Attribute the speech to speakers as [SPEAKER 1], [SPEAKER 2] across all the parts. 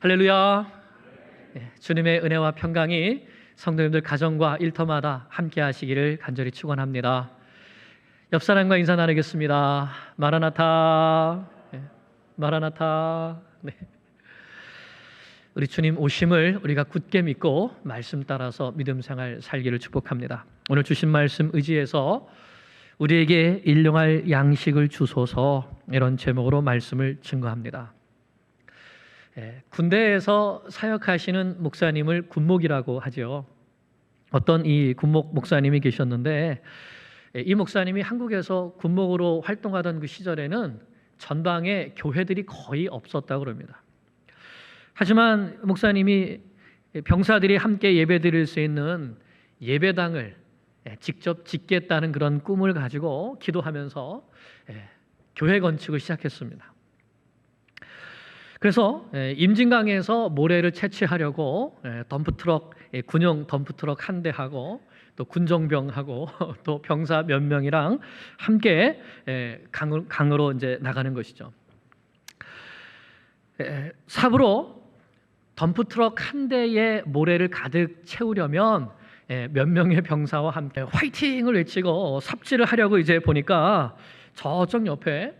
[SPEAKER 1] 할렐루야. 주님의 은혜와 평강이 성도님들 가정과 일터마다 함께 하시기를 간절히 축원합니다. 옆 사람과 인사 나누겠습니다. 마라나타. 마라나타. 네. 우리 주님 오심을 우리가 굳게 믿고 말씀 따라서 믿음 생활 살기를 축복합니다. 오늘 주신 말씀 의지해서 우리에게 일용할 양식을 주소서, 이런 제목으로 말씀을 증거합니다. 군대에서 사역하시는 목사님을 군목이라고 하죠. 어떤 이 군목 목사님이 계셨는데, 이 목사님이 한국에서 군목으로 활동하던 그 시절에는 전방에 교회들이 거의 없었다고 합니다. 하지만 목사님이 병사들이 함께 예배드릴 수 있는 예배당을 직접 짓겠다는 그런 꿈을 가지고 기도하면서 교회 건축을 시작했습니다. 그래서 임진강에서 모래를 채취하려고 덤프트럭, 군용 덤프트럭 한 대하고 또 군정병하고 또 병사 몇 명이랑 함께 강으로 이제 나가는 것이죠. 삽으로 덤프트럭 한 대에 모래를 가득 채우려면 몇 명의 병사와 함께 화이팅을 외치고 삽질을 하려고 이제 보니까 저쪽 옆에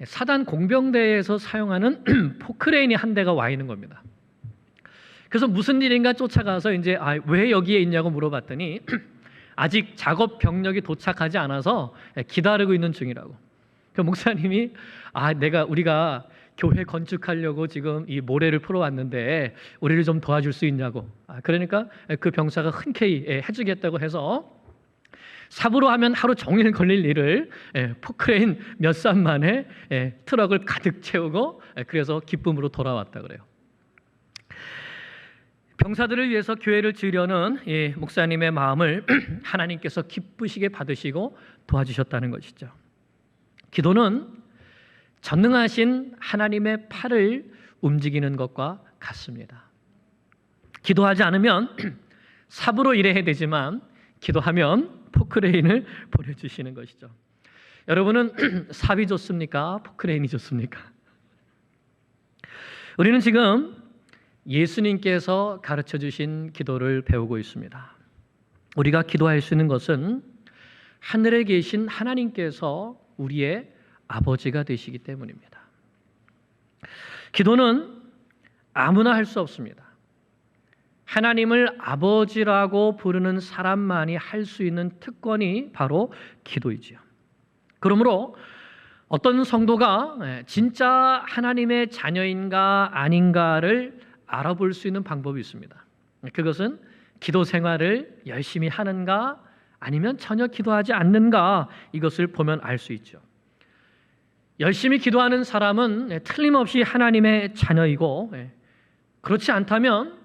[SPEAKER 1] 사단 공병대에서 사용하는 포크레인이 한 대가 와 있는 겁니다. 그래서 무슨 일인가 쫓아가서 이제 왜 여기에 있냐고 물어봤더니 아직 작업 병력이 도착하지 않아서 기다리고 있는 중이라고. 그 목사님이 우리가 교회 건축하려고 지금 이 모래를 풀어 왔는데 우리를 좀 도와줄 수 있냐고. 그러니까 그 병사가 흔쾌히 해주겠다고 해서 삽으로 하면 하루 종일 걸릴 일을 포크레인 몇 삽 만에 트럭을 가득 채우고 그래서 기쁨으로 돌아왔다 그래요. 병사들을 위해서 교회를 지으려는 목사님의 마음을 하나님께서 기쁘시게 받으시고 도와주셨다는 것이죠. 기도는 전능하신 하나님의 팔을 움직이는 것과 같습니다. 기도하지 않으면 삽으로 일해야 되지만 기도하면 포크레인을 보내주시는 것이죠. 여러분은 삽이 좋습니까? 포크레인이 좋습니까? 우리는 지금 예수님께서 가르쳐 주신 기도를 배우고 있습니다. 우리가 기도할 수 있는 것은 하늘에 계신 하나님께서 우리의 아버지가 되시기 때문입니다. 기도는 아무나 할 수 없습니다. 하나님을 아버지라고 부르는 사람만이 할 수 있는 특권이 바로 기도이지요. 그러므로 어떤 성도가 진짜 하나님의 자녀인가 아닌가를 알아볼 수 있는 방법이 있습니다. 그것은 기도 생활을 열심히 하는가 아니면 전혀 기도하지 않는가, 이것을 보면 알 수 있죠. 열심히 기도하는 사람은 틀림없이 하나님의 자녀이고, 그렇지 않다면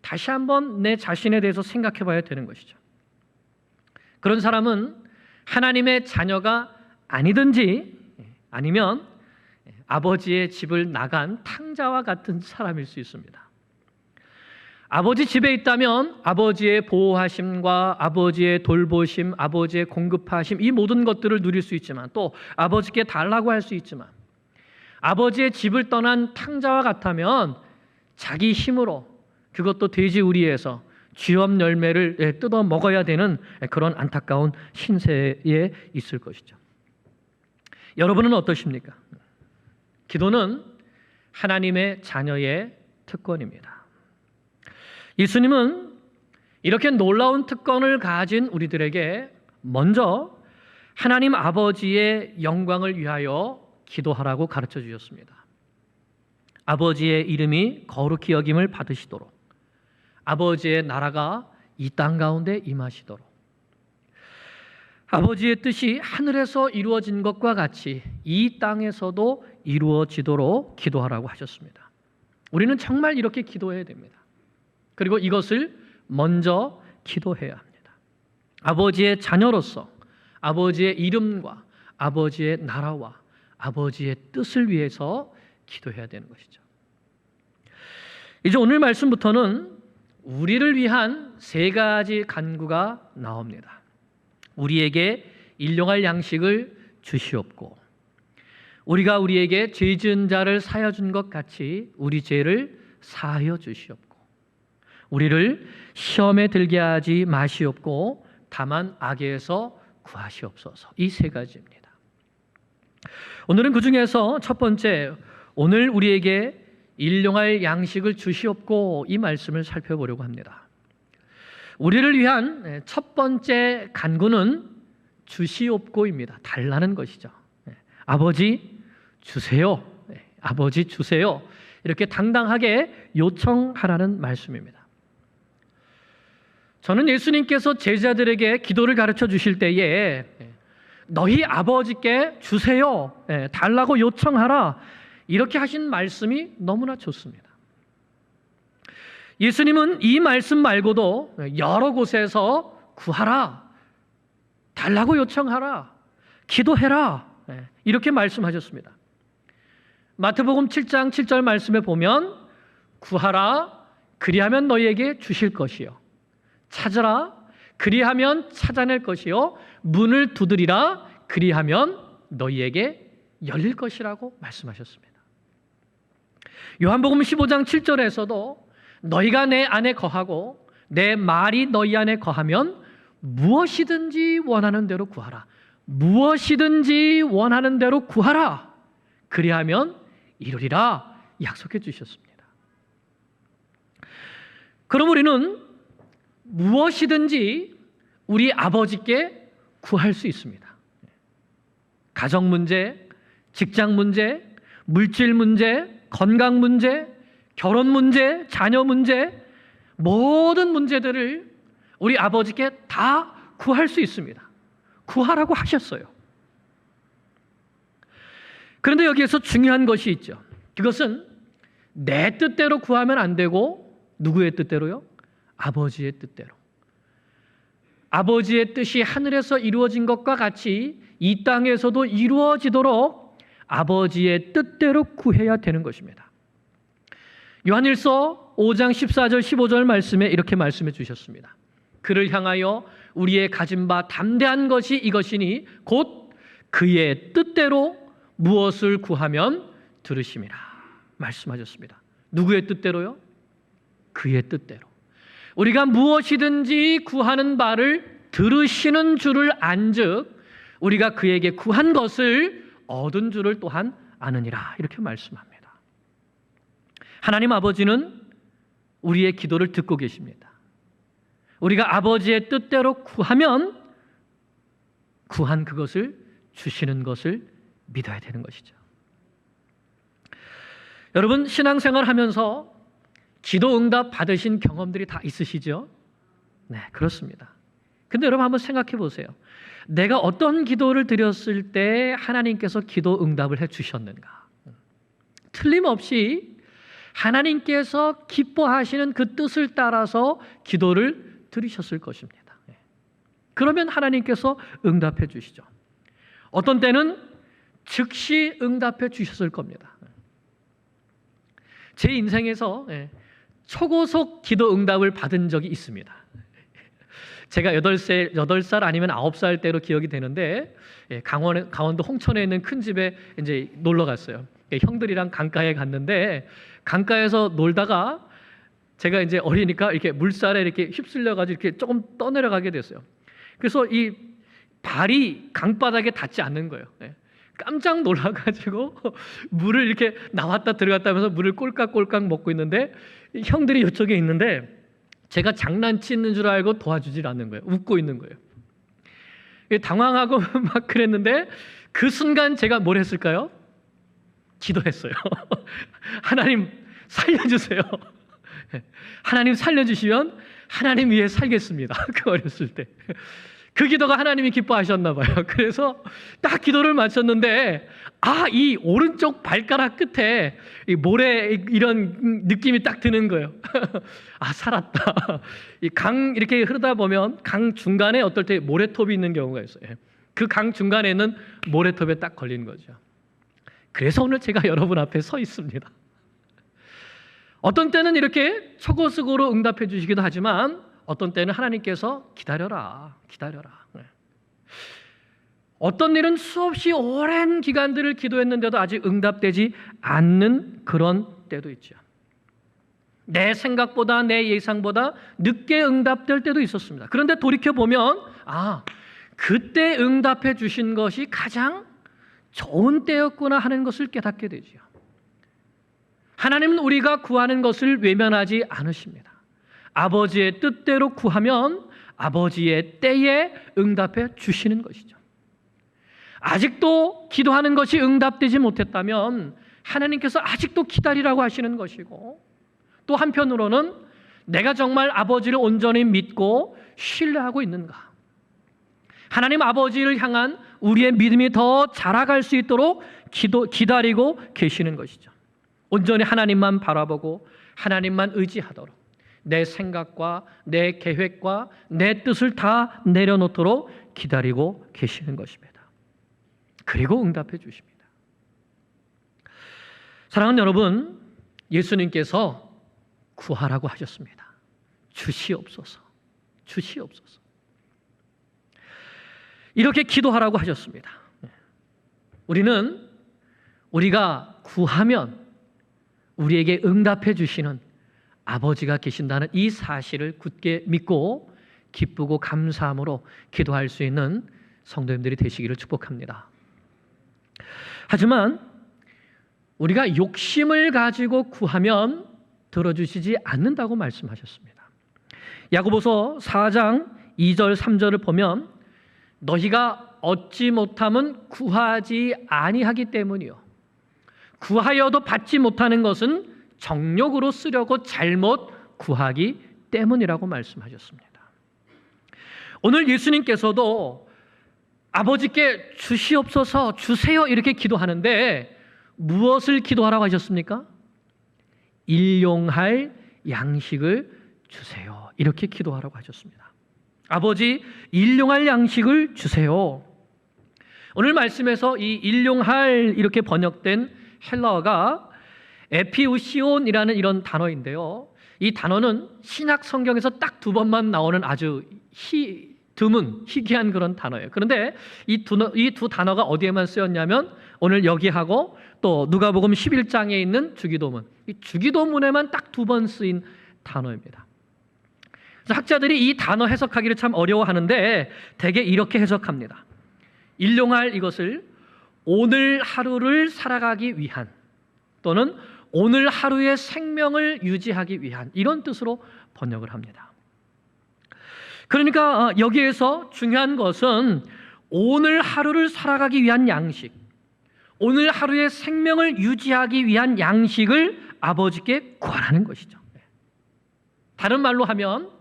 [SPEAKER 1] 다시 한번 내 자신에 대해서 생각해 봐야 되는 것이죠. 그런 사람은 하나님의 자녀가 아니든지 아니면 아버지의 집을 나간 탕자와 같은 사람일 수 있습니다. 아버지 집에 있다면 아버지의 보호하심과 아버지의 돌보심, 아버지의 공급하심, 이 모든 것들을 누릴 수 있지만, 또 아버지께 달라고 할 수 있지만, 아버지의 집을 떠난 탕자와 같다면 자기 힘으로, 그것도 돼지 우리에서 쥐엄 열매를 뜯어 먹어야 되는 그런 안타까운 신세에 있을 것이죠. 여러분은 어떠십니까? 기도는 하나님의 자녀의 특권입니다. 예수님은 이렇게 놀라운 특권을 가진 우리들에게 먼저 하나님 아버지의 영광을 위하여 기도하라고 가르쳐 주셨습니다. 아버지의 이름이 거룩히 여김을 받으시도록, 아버지의 나라가 이 땅 가운데 임하시도록, 아버지의 뜻이 하늘에서 이루어진 것과 같이 이 땅에서도 이루어지도록 기도하라고 하셨습니다. 우리는 정말 이렇게 기도해야 됩니다. 그리고 이것을 먼저 기도해야 합니다. 아버지의 자녀로서 아버지의 이름과 아버지의 나라와 아버지의 뜻을 위해서 기도해야 되는 것이죠. 이제 오늘 말씀부터는 우리를 위한 세 가지 간구가 나옵니다. 우리에게 일용할 양식을 주시옵고, 우리가 우리에게 죄 지은 자를 사여 준 것 같이 우리 죄를 사하여 주시옵고 우리를 시험에 들게 하지 마시옵고 다만 악에서 구하시옵소서. 이 세 가지입니다. 오늘은 그 중에서 첫 번째, 오늘 우리에게 일용할 양식을 주시옵고 이 말씀을 살펴보려고 합니다. 우리를 위한 첫 번째 간구는 주시옵고입니다. 달라는 것이죠. 아버지 주세요. 아버지 주세요. 이렇게 당당하게 요청하라는 말씀입니다. 저는 예수님께서 제자들에게 기도를 가르쳐 주실 때에 너희 아버지께 주세요, 달라고 요청하라, 이렇게 하신 말씀이 너무나 좋습니다. 예수님은 이 말씀 말고도 여러 곳에서 구하라, 달라고 요청하라, 기도해라, 이렇게 말씀하셨습니다. 마태복음 7장 7절 말씀에 보면 구하라 그리하면 너희에게 주실 것이요 찾으라 그리하면 찾아낼 것이요 문을 두드리라 그리하면 너희에게 열릴 것이라고 말씀하셨습니다. 요한복음 15장 7절에서도 너희가 내 안에 거하고 내 말이 너희 안에 거하면 무엇이든지 원하는 대로 구하라. 무엇이든지 원하는 대로 구하라. 그리하면 이루리라 약속해 주셨습니다. 그럼 우리는 무엇이든지 우리 아버지께 구할 수 있습니다. 가정 문제, 직장 문제, 물질 문제, 건강 문제, 결혼 문제, 자녀 문제, 모든 문제들을 우리 아버지께 다 구할 수 있습니다. 구하라고 하셨어요. 그런데 여기에서 중요한 것이 있죠. 그것은 내 뜻대로 구하면 안 되고 누구의 뜻대로요? 아버지의 뜻대로. 아버지의 뜻이 하늘에서 이루어진 것과 같이 이 땅에서도 이루어지도록 아버지의 뜻대로 구해야 되는 것입니다. 요한일서 5장 14절 15절 말씀에 이렇게 말씀해 주셨습니다. 그를 향하여 우리의 가진 바 담대한 것이 이것이니 곧 그의 뜻대로 무엇을 구하면 들으심이라 말씀하셨습니다. 누구의 뜻대로요? 그의 뜻대로. 우리가 무엇이든지 구하는 바를 들으시는 줄을 안즉 우리가 그에게 구한 것을 얻은 줄을 또한 아느니라 이렇게 말씀합니다. 하나님 아버지는 우리의 기도를 듣고 계십니다. 우리가 아버지의 뜻대로 구하면 구한 그것을 주시는 것을 믿어야 되는 것이죠. 여러분 신앙생활 하면서 기도 응답 받으신 경험들이 다 있으시죠? 네, 그렇습니다. 근데 여러분 한번 생각해 보세요. 내가 어떤 기도를 드렸을 때 하나님께서 기도 응답을 해 주셨는가? 틀림없이 하나님께서 기뻐하시는 그 뜻을 따라서 기도를 드리셨을 것입니다. 그러면 하나님께서 응답해 주시죠. 어떤 때는 즉시 응답해 주셨을 겁니다. 제 인생에서 초고속 기도 응답을 받은 적이 있습니다. 제가 8살 아니면 9살 때로 기억이 되는데 강원도 홍천에 있는 큰 집에 이제 놀러 갔어요. 형들이랑 강가에 갔는데 강가에서 놀다가 제가 이제 어리니까 이렇게 물살에 이렇게 휩쓸려 가지고 이렇게 조금 떠내려가게 됐어요. 그래서 이 발이 강바닥에 닿지 않는 거예요. 깜짝 놀라가지고 물을 이렇게 나왔다 들어갔다 하면서 물을 꼴깍꼴깍 먹고 있는데 형들이 이쪽에 있는데 제가 장난치는 줄 알고 도와주질 않는 거예요. 웃고 있는 거예요. 당황하고 막 그랬는데 그 순간 제가 뭘 했을까요? 기도했어요. 하나님 살려주세요. 하나님 살려주시면 하나님 위해 살겠습니다. 그 어렸을 때. 그 기도가 하나님이 기뻐하셨나 봐요. 그래서 딱 기도를 마쳤는데 이 오른쪽 발가락 끝에 이 모래 이런 느낌이 딱 드는 거예요. 살았다. 이 강 이렇게 흐르다 보면 강 중간에 어떨 때 모래톱이 있는 경우가 있어요. 그 강 중간에는 모래톱에 딱 걸리는 거죠. 그래서 오늘 제가 여러분 앞에 서 있습니다. 어떤 때는 이렇게 초고속으로 응답해 주시기도 하지만 어떤 때는 하나님께서 기다려라. 어떤 일은 수없이 오랜 기간들을 기도했는데도 아직 응답되지 않는 그런 때도 있죠. 내 생각보다, 내 예상보다 늦게 응답될 때도 있었습니다. 그런데 돌이켜보면 그때 응답해 주신 것이 가장 좋은 때였구나 하는 것을 깨닫게 되죠. 하나님은 우리가 구하는 것을 외면하지 않으십니다. 아버지의 뜻대로 구하면 아버지의 때에 응답해 주시는 것이죠. 아직도 기도하는 것이 응답되지 못했다면 하나님께서 아직도 기다리라고 하시는 것이고, 또 한편으로는 내가 정말 아버지를 온전히 믿고 신뢰하고 있는가, 하나님 아버지를 향한 우리의 믿음이 더 자라갈 수 있도록 기다리고 계시는 것이죠. 온전히 하나님만 바라보고 하나님만 의지하도록 내 생각과 내 계획과 내 뜻을 다 내려놓도록 기다리고 계시는 것입니다. 그리고 응답해 주십니다. 사랑하는 여러분, 예수님께서 구하라고 하셨습니다. 주시옵소서, 주시옵소서. 이렇게 기도하라고 하셨습니다. 우리가 구하면 우리에게 응답해 주시는 아버지가 계신다는 이 사실을 굳게 믿고 기쁘고 감사함으로 기도할 수 있는 성도님들이 되시기를 축복합니다. 하지만 우리가 욕심을 가지고 구하면 들어주시지 않는다고 말씀하셨습니다. 야고보서 4장 2절 3절을 보면 너희가 얻지 못함은 구하지 아니하기 때문이요, 구하여도 받지 못하는 것은 정욕으로 쓰려고 잘못 구하기 때문이라고 말씀하셨습니다. 오늘 예수님께서도 아버지께 주시옵소서, 주세요 이렇게 기도하는데 무엇을 기도하라고 하셨습니까? 일용할 양식을 주세요 이렇게 기도하라고 하셨습니다. 아버지, 일용할 양식을 주세요. 오늘 말씀에서 이 일용할 이렇게 번역된 헬라어가 에피우시온이라는 이런 단어인데요, 이 단어는 신약 성경에서 딱 2번만 나오는 아주 드문 희귀한 그런 단어예요. 그런데 이 두 단어가 어디에만 쓰였냐면 오늘 여기하고 또 누가복음 11장에 있는 주기도문, 이 주기도문에만 딱 2번 쓰인 단어입니다. 그래서 학자들이 이 단어 해석하기를 참 어려워하는데 대개 이렇게 해석합니다. 일용할 이것을 오늘 하루를 살아가기 위한, 또는 오늘 하루의 생명을 유지하기 위한, 이런 뜻으로 번역을 합니다. 그러니까 여기에서 중요한 것은 오늘 하루를 살아가기 위한 양식, 오늘 하루의 생명을 유지하기 위한 양식을 아버지께 구하라는 것이죠. 다른 말로 하면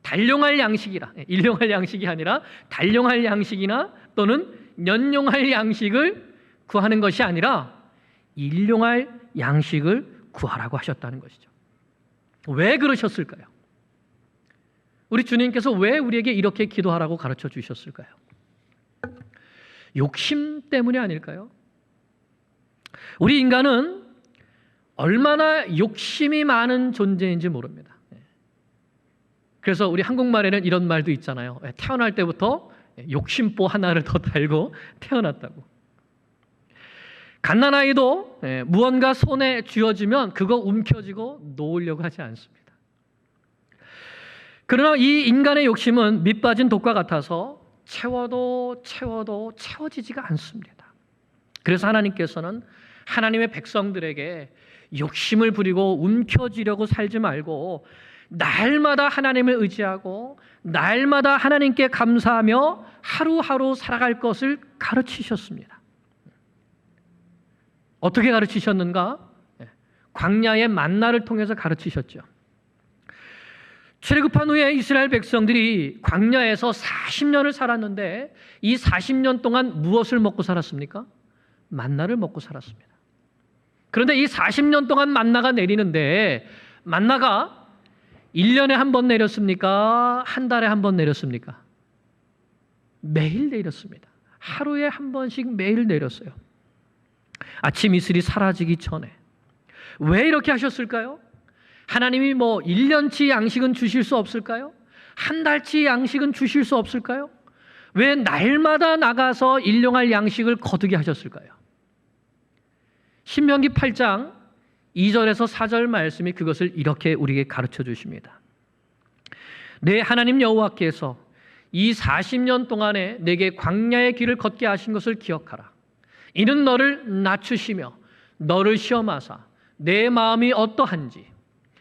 [SPEAKER 1] 단용할 양식이라, 일용할 양식이 아니라 단용할 양식이나 또는 연용할 양식을 구하는 것이 아니라 일용할 양식을 구하라고 하셨다는 것이죠. 왜 그러셨을까요? 우리 주님께서 왜 우리에게 이렇게 기도하라고 가르쳐 주셨을까요? 욕심 때문이 아닐까요? 우리 인간은 얼마나 욕심이 많은 존재인지 모릅니다. 그래서 우리 한국말에는 이런 말도 있잖아요. 태어날 때부터 욕심보 하나를 더 달고 태어났다고. 갓난아이도 무언가 손에 쥐어지면 그거 움켜쥐고 놓으려고 하지 않습니다. 그러나 이 인간의 욕심은 밑 빠진 독과 같아서 채워도 채워지지가 않습니다. 그래서 하나님께서는 하나님의 백성들에게 욕심을 부리고 움켜쥐려고 살지 말고 날마다 하나님을 의지하고 날마다 하나님께 감사하며 하루하루 살아갈 것을 가르치셨습니다. 어떻게 가르치셨는가? 광야의 만나를 통해서 가르치셨죠. 출애굽한 후에 이스라엘 백성들이 광야에서 40년을 살았는데 이 40년 동안 무엇을 먹고 살았습니까? 만나를 먹고 살았습니다. 그런데 이 40년 동안 만나가 내리는데 만나가 1년에 한 번 내렸습니까? 한 달에 한 번 내렸습니까? 매일 내렸습니다. 하루에 한 번씩 매일 내렸어요. 아침 이슬이 사라지기 전에. 왜 이렇게 하셨을까요? 하나님이 1년치 양식은 주실 수 없을까요? 한 달치 양식은 주실 수 없을까요? 왜 날마다 나가서 일용할 양식을 거두게 하셨을까요? 신명기 8장 2절에서 4절 말씀이 그것을 이렇게 우리에게 가르쳐 주십니다. 내 하나님 여호와께서 이 40년 동안에 내게 광야의 길을 걷게 하신 것을 기억하라. 이는 너를 낮추시며 너를 시험하사 내 마음이 어떠한지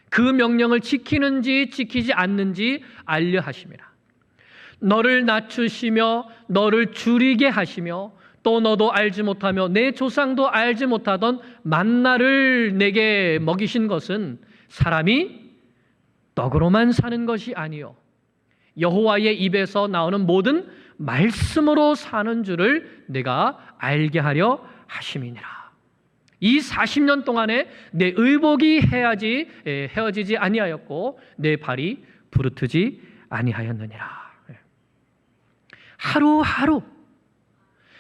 [SPEAKER 1] 그 명령을 지키는지 지키지 않는지 알려 하심이라. 너를 낮추시며 너를 줄이게 하시며 또 너도 알지 못하며 내 조상도 알지 못하던 만나를 내게 먹이신 것은 사람이 떡으로만 사는 것이 아니요 여호와의 입에서 나오는 모든 말씀으로 사는 줄을 내가 알게 하려 하심이니라. 이 40년 동안에 내 의복이 헤어지지 아니하였고 내 발이 부르트지 아니하였느니라. 하루하루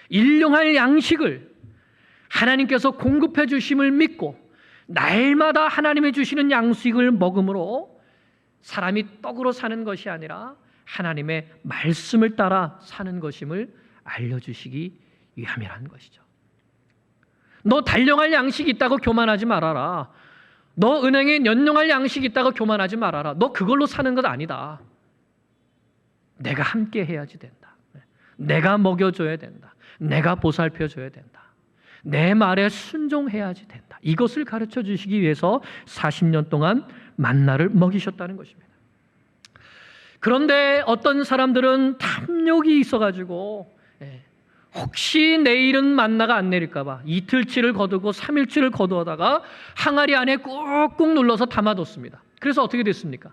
[SPEAKER 1] 일용할 양식을 하나님께서 공급해 주심을 믿고 날마다 하나님이 주시는 양식을 먹음으로 사람이 떡으로 사는 것이 아니라 하나님의 말씀을 따라 사는 것임을 알려주시기 위함이라는 것이죠. 너 달령할 양식이 있다고 교만하지 말아라. 너 은행에 연용할 양식이 있다고 교만하지 말아라. 너 그걸로 사는 것 아니다. 내가 함께 해야지 된다. 내가 먹여줘야 된다. 내가 보살펴줘야 된다. 내 말에 순종해야지 된다. 이것을 가르쳐 주시기 위해서 40년 동안 만나를 먹이셨다는 것입니다. 그런데 어떤 사람들은 탐욕이 있어가지고 혹시 내일은 만나가 안 내릴까 봐 이틀치를 거두고 3일치를 거두다가 항아리 안에 꾹꾹 눌러서 담아뒀습니다. 그래서 어떻게 됐습니까?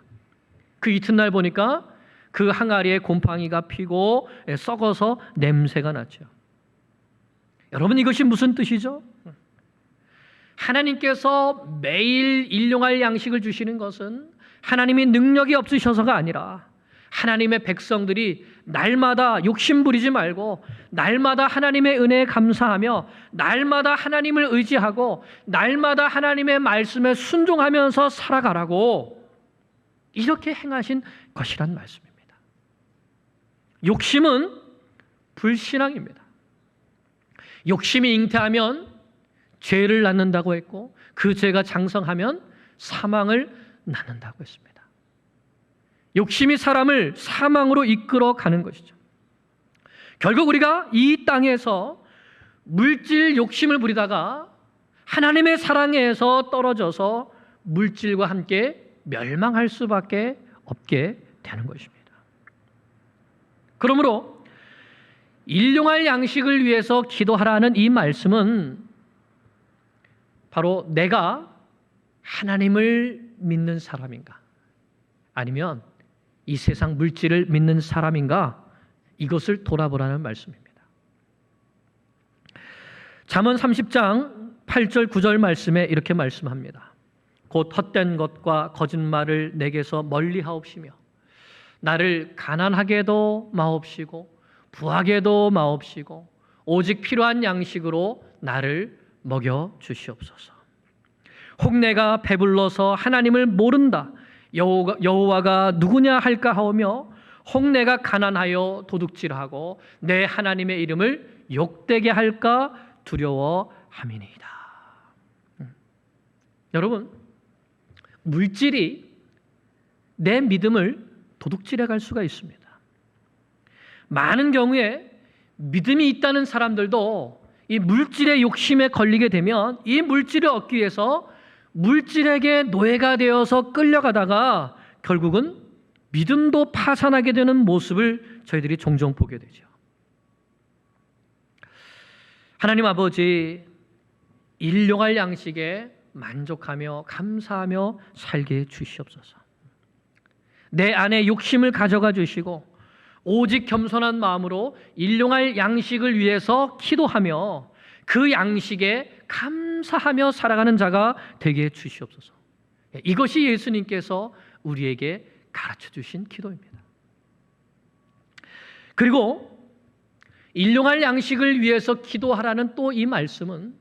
[SPEAKER 1] 그 이튿날 보니까 그 항아리에 곰팡이가 피고 썩어서 냄새가 났죠. 여러분, 이것이 무슨 뜻이죠? 하나님께서 매일 일용할 양식을 주시는 것은 하나님이 능력이 없으셔서가 아니라 하나님의 백성들이 날마다 욕심 부리지 말고 날마다 하나님의 은혜에 감사하며 날마다 하나님을 의지하고 날마다 하나님의 말씀에 순종하면서 살아가라고 이렇게 행하신 것이란 말씀입니다. 욕심은 불신앙입니다. 욕심이 잉태하면 죄를 낳는다고 했고 그 죄가 장성하면 사망을 낳는다고 했습니다. 욕심이 사람을 사망으로 이끌어 가는 것이죠. 결국 우리가 이 땅에서 물질 욕심을 부리다가 하나님의 사랑에서 떨어져서 물질과 함께 멸망할 수밖에 없게 되는 것입니다. 그러므로 일용할 양식을 위해서 기도하라는 이 말씀은 바로 내가 하나님을 믿는 사람인가 아니면 이 세상 물질을 믿는 사람인가 이것을 돌아보라는 말씀입니다. 잠언 30장 8절 9절 말씀에 이렇게 말씀합니다. 곧 헛된 것과 거짓말을 내게서 멀리하옵시며 나를 가난하게도 마옵시고 부하게도 마옵시고 오직 필요한 양식으로 나를 먹여 주시옵소서. 혹 내가 배불러서 하나님을 모른다 여호와가 누구냐 할까 하오며 혹 내가 가난하여 도둑질하고 내 하나님의 이름을 욕되게 할까 두려워함이니이다. 여러분, 물질이 내 믿음을 도둑질해 갈 수가 있습니다. 많은 경우에 믿음이 있다는 사람들도 이 물질의 욕심에 걸리게 되면 이 물질을 얻기 위해서 물질에게 노예가 되어서 끌려가다가 결국은 믿음도 파산하게 되는 모습을 저희들이 종종 보게 되죠. 하나님 아버지, 일용할 양식에 만족하며 감사하며 살게 주시옵소서. 내 안에 욕심을 가져가 주시고 오직 겸손한 마음으로 일용할 양식을 위해서 기도하며 그 양식에 감사하며 살아가는 자가 되게 주시옵소서. 이것이 예수님께서 우리에게 가르쳐 주신 기도입니다. 그리고 일용할 양식을 위해서 기도하라는 또 이 말씀은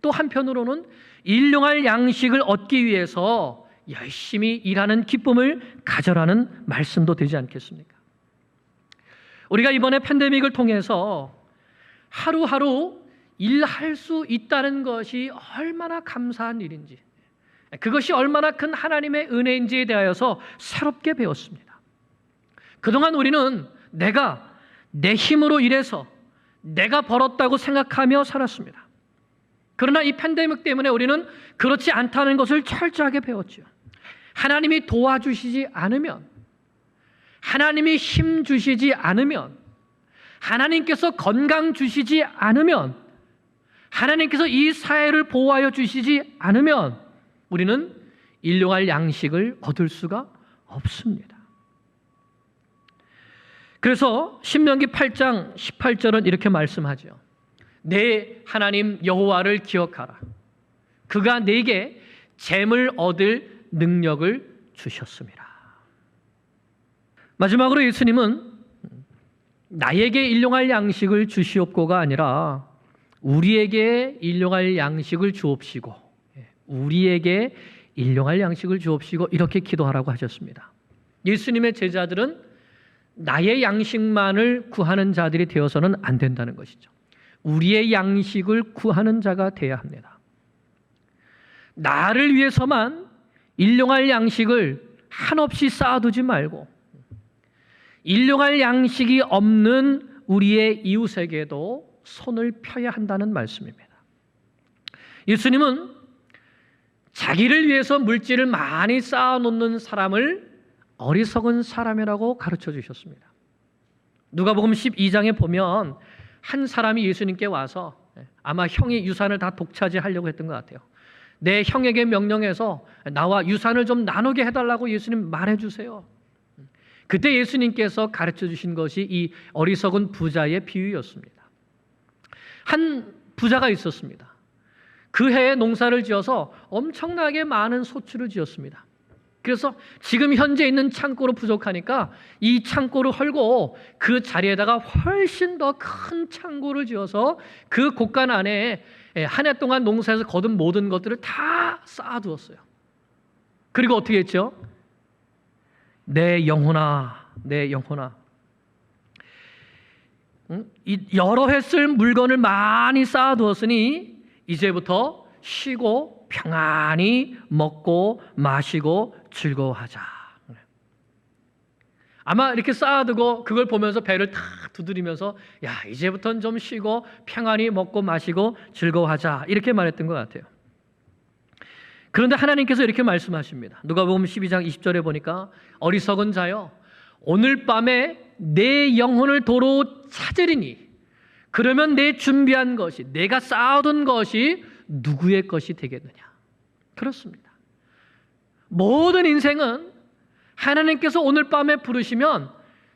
[SPEAKER 1] 또 한편으로는 일용할 양식을 얻기 위해서 열심히 일하는 기쁨을 가져라는 말씀도 되지 않겠습니까? 우리가 이번에 팬데믹을 통해서 하루하루 일할 수 있다는 것이 얼마나 감사한 일인지, 그것이 얼마나 큰 하나님의 은혜인지에 대하여서 새롭게 배웠습니다. 그동안 우리는 내가 내 힘으로 일해서 내가 벌었다고 생각하며 살았습니다. 그러나 이 팬데믹 때문에 우리는 그렇지 않다는 것을 철저하게 배웠죠. 하나님이 도와주시지 않으면, 하나님이 힘 주시지 않으면, 하나님께서 건강 주시지 않으면, 하나님께서 이 사회를 보호하여 주시지 않으면 우리는 일용할 양식을 얻을 수가 없습니다. 그래서 신명기 8장 18절은 이렇게 말씀하죠. 내 하나님 여호와를 기억하라. 그가 네게 잼을 얻을 능력을 주셨습니다. 마지막으로 예수님은 나에게 일용할 양식을 주시옵고가 아니라 우리에게 일용할 양식을 주옵시고, 우리에게 일용할 양식을 주옵시고 이렇게 기도하라고 하셨습니다. 예수님의 제자들은 나의 양식만을 구하는 자들이 되어서는 안 된다는 것이죠. 우리의 양식을 구하는 자가 되어야 합니다. 나를 위해서만 일용할 양식을 한없이 쌓아두지 말고 일용할 양식이 없는 우리의 이웃에게도 손을 펴야 한다는 말씀입니다. 예수님은 자기를 위해서 물질을 많이 쌓아놓는 사람을 어리석은 사람이라고 가르쳐 주셨습니다. 누가복음 12장에 보면 한 사람이 예수님께 와서, 아마 형이 유산을 다 독차지하려고 했던 것 같아요. 내 형에게 명령해서 나와 유산을 좀 나누게 해달라고 예수님 말해주세요. 그때 예수님께서 가르쳐 주신 것이 이 어리석은 부자의 비유였습니다. 한 부자가 있었습니다. 그 해에 농사를 지어서 엄청나게 많은 소출을 지었습니다. 그래서 지금 현재 있는 창고로 부족하니까 이 창고를 헐고 그 자리에다가 훨씬 더 큰 창고를 지어서 그 곳간 안에 한 해 동안 농사에서 거둔 모든 것들을 다 쌓아두었어요. 그리고 어떻게 했죠? 내 영혼아, 내 영혼아, 이 여러 해 쓸 물건을 많이 쌓아두었으니 이제부터 쉬고 평안히 먹고 마시고 즐거워하자. 아마 이렇게 쌓아두고 그걸 보면서 배를 탁 두드리면서 야, 이제부터는 좀 쉬고 평안히 먹고 마시고 즐거워하자 이렇게 말했던 것 같아요. 그런데 하나님께서 이렇게 말씀하십니다. 누가복음 12장 20절에 보니까 어리석은 자여, 오늘 밤에 내 영혼을 도로 찾으리니 그러면 내 준비한 것이, 내가 쌓아둔 것이 누구의 것이 되겠느냐. 그렇습니다. 모든 인생은 하나님께서 오늘 밤에 부르시면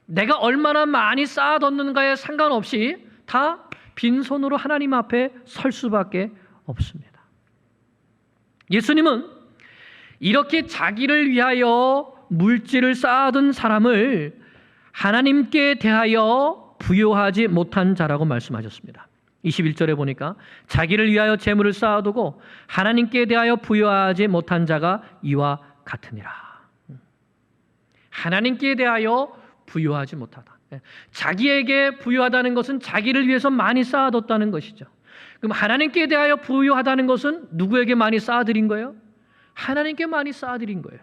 [SPEAKER 1] 내가 얼마나 많이 쌓아뒀는가에 상관없이 다 빈손으로 하나님 앞에 설 수밖에 없습니다. 예수님은 이렇게 자기를 위하여 물질을 쌓아둔 사람을 하나님께 대하여 부요하지 못한 자라고 말씀하셨습니다. 21절에 보니까 자기를 위하여 재물을 쌓아두고 하나님께 대하여 부요하지 못한 자가 이와 같으니라. 하나님께 대하여 부요하지 못하다. 자기에게 부요하다는 것은 자기를 위해서 많이 쌓아뒀다는 것이죠. 그럼 하나님께 대하여 부요하다는 것은 누구에게 많이 쌓아드린 거예요? 하나님께 많이 쌓아드린 거예요.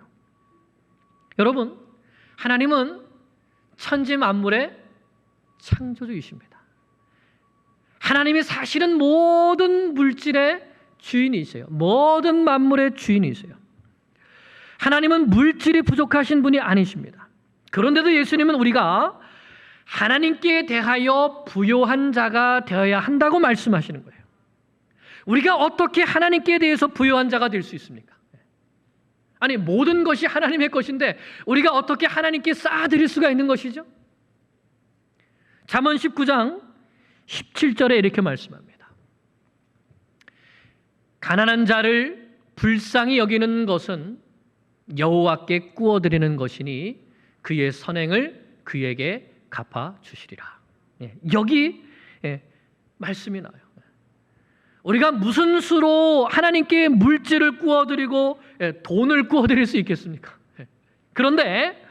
[SPEAKER 1] 여러분, 하나님은 천지 만물의 창조주이십니다. 하나님이 사실은 모든 물질의 주인이세요. 모든 만물의 주인이세요. 하나님은 물질이 부족하신 분이 아니십니다. 그런데도 예수님은 우리가 하나님께 대하여 부요한 자가 되어야 한다고 말씀하시는 거예요. 우리가 어떻게 하나님께 대해서 부요한 자가 될 수 있습니까? 아니, 모든 것이 하나님의 것인데 우리가 어떻게 하나님께 쌓아드릴 수가 있는 것이죠? 잠언 19장 17절에 이렇게 말씀합니다. 가난한 자를 불쌍히 여기는 것은 여호와께 꾸어드리는 것이니 그의 선행을 그에게 갚아 주시리라. 여기 말씀이 나와요. 우리가 무슨 수로 하나님께 물질을 꾸어드리고 돈을 꾸어드릴 수 있겠습니까? 그런데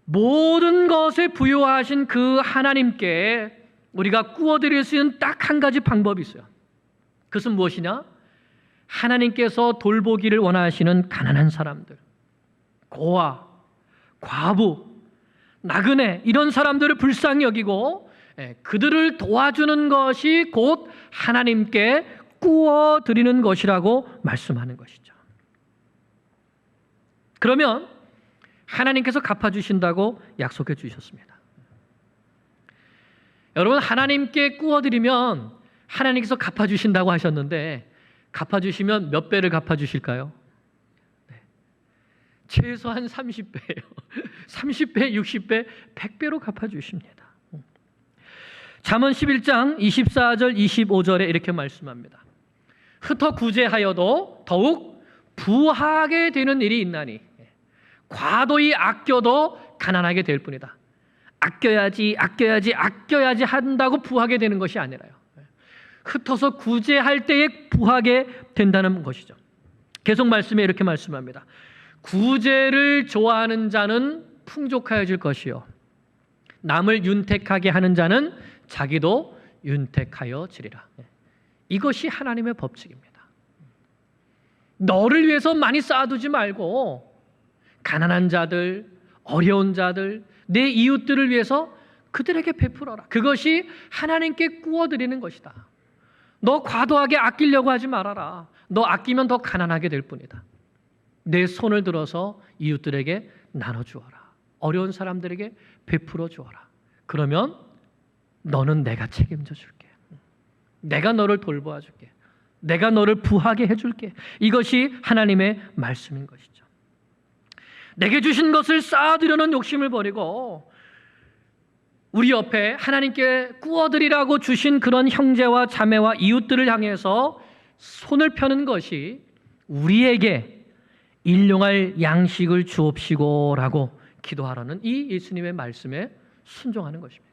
[SPEAKER 1] 모든 것에 부요하신 그 하나님께 우리가 꾸어드릴 수 있는 딱 한 가지 방법이 있어요. 그것은 무엇이냐? 하나님께서 돌보기를 원하시는 가난한 사람들, 고아, 과부, 나그네 이런 사람들을 불쌍히 여기고 그들을 도와주는 것이 곧 하나님께 꾸어드리는 것이라고 말씀하는 것이죠. 그러면 하나님께서 갚아주신다고 약속해 주셨습니다. 여러분, 하나님께 꾸어드리면 하나님께서 갚아주신다고 하셨는데 갚아주시면 몇 배를 갚아주실까요? 최소한 30배예요. 30배, 60배, 100배로 갚아주십니다. 잠언 11장 24절, 25절에 이렇게 말씀합니다. 흩어 구제하여도 더욱 부하게 되는 일이 있나니 과도히 아껴도 가난하게 될 뿐이다. 아껴야지 한다고 부하게 되는 것이 아니라요. 흩어서 구제할 때에 부하게 된다는 것이죠. 계속 말씀에 이렇게 말씀합니다. 구제를 좋아하는 자는 풍족하여질 것이요 남을 윤택하게 하는 자는 자기도 윤택하여지리라. 이것이 하나님의 법칙입니다. 너를 위해서 많이 쌓아두지 말고 가난한 자들, 어려운 자들, 내 이웃들을 위해서 그들에게 베풀어라. 그것이 하나님께 꾸어드리는 것이다. 너 과도하게 아끼려고 하지 말아라. 너 아끼면 더 가난하게 될 뿐이다. 내 손을 들어서 이웃들에게 나눠주어라. 어려운 사람들에게 베풀어 주어라. 그러면 너는 내가 책임져 줄게. 내가 너를 돌보아 줄게. 내가 너를 부하게 해줄게. 이것이 하나님의 말씀인 것이죠. 내게 주신 것을 쌓아두려는 욕심을 버리고 우리 옆에 하나님께 꾸어드리라고 주신 그런 형제와 자매와 이웃들을 향해서 손을 펴는 것이 우리에게 일용할 양식을 주옵시고라고 기도하라는 이 예수님의 말씀에 순종하는 것입니다.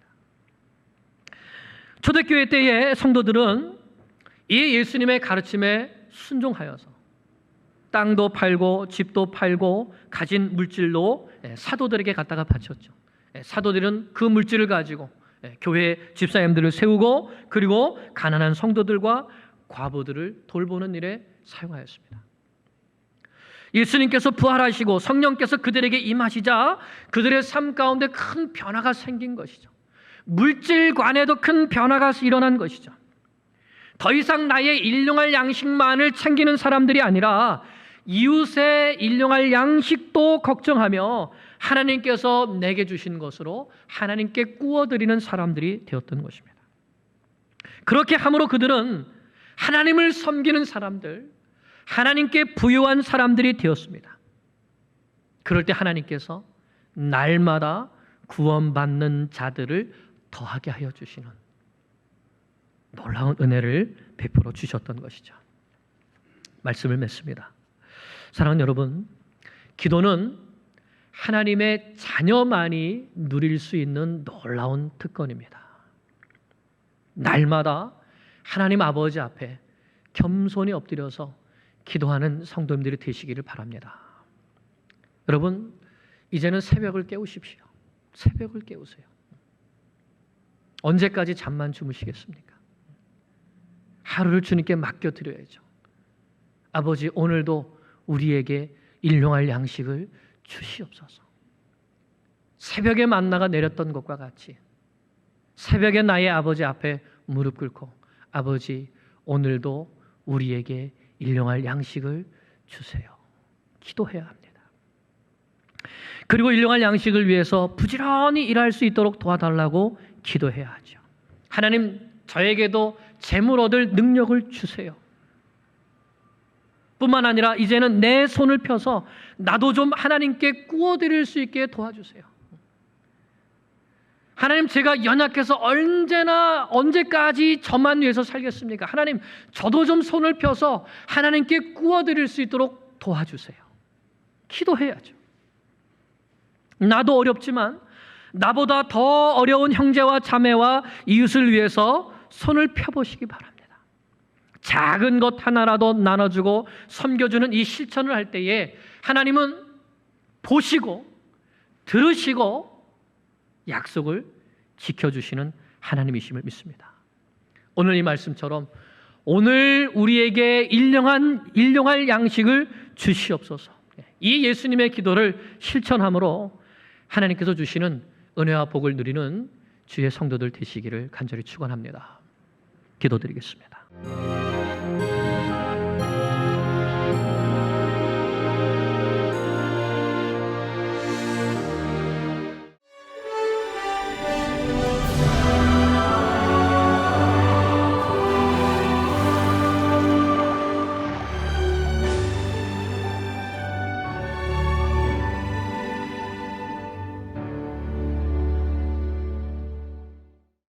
[SPEAKER 1] 초대교회 때의 성도들은 이 예수님의 가르침에 순종하여서 땅도 팔고 집도 팔고 가진 물질로 사도들에게 갖다가 바쳤죠. 사도들은 그 물질을 가지고 교회 집사님들을 세우고 그리고 가난한 성도들과 과부들을 돌보는 일에 사용하였습니다. 예수님께서 부활하시고 성령께서 그들에게 임하시자 그들의 삶 가운데 큰 변화가 생긴 것이죠. 물질관에도 큰 변화가 일어난 것이죠. 더 이상 나의 일용할 양식만을 챙기는 사람들이 아니라 이웃의 일용할 양식도 걱정하며 하나님께서 내게 주신 것으로 하나님께 꾸어드리는 사람들이 되었던 것입니다. 그렇게 함으로 그들은 하나님을 섬기는 사람들, 하나님께 부요한 사람들이 되었습니다. 그럴 때 하나님께서 날마다 구원받는 자들을 더하게 하여 주시는 놀라운 은혜를 베풀어 주셨던 것이죠. 말씀을 맺습니다. 사랑하는 여러분, 기도는 하나님의 자녀만이 누릴 수 있는 놀라운 특권입니다. 날마다 하나님 아버지 앞에 겸손히 엎드려서 기도하는 성도님들이 되시기를 바랍니다. 여러분, 이제는 새벽을 깨우십시오. 새벽을 깨우세요. 언제까지 잠만 주무시겠습니까? 하루를 주님께 맡겨드려야죠. 아버지, 오늘도 우리에게 일용할 양식을 주시옵소서. 새벽에 만나가 내렸던 것과 같이 새벽에 나의 아버지 앞에 무릎 꿇고 아버지, 오늘도 우리에게 일용할 양식을 주세요. 기도해야 합니다. 그리고 일용할 양식을 위해서 부지런히 일할 수 있도록 도와달라고 기도해야 하죠. 하나님, 저에게도 재물 얻을 능력을 주세요. 뿐만 아니라 이제는 내 손을 펴서 나도 좀 하나님께 꾸어드릴 수 있게 도와주세요. 하나님, 제가 연약해서 언제까지 저만 위해서 살겠습니까? 하나님, 저도 좀 손을 펴서 하나님께 꾸어드릴 수 있도록 도와주세요. 기도해야죠. 나도 어렵지만 나보다 더 어려운 형제와 자매와 이웃을 위해서 손을 펴보시기 바랍니다. 작은 것 하나라도 나눠주고 섬겨주는 이 실천을 할 때에 하나님은 보시고 들으시고 약속을 지켜주시는 하나님이심을 믿습니다. 오늘 이 말씀처럼 오늘 우리에게 일용할 양식을 주시옵소서. 이 예수님의 기도를 실천함으로 하나님께서 주시는 은혜와 복을 누리는 주의 성도들 되시기를 간절히 축원합니다. 기도드리겠습니다.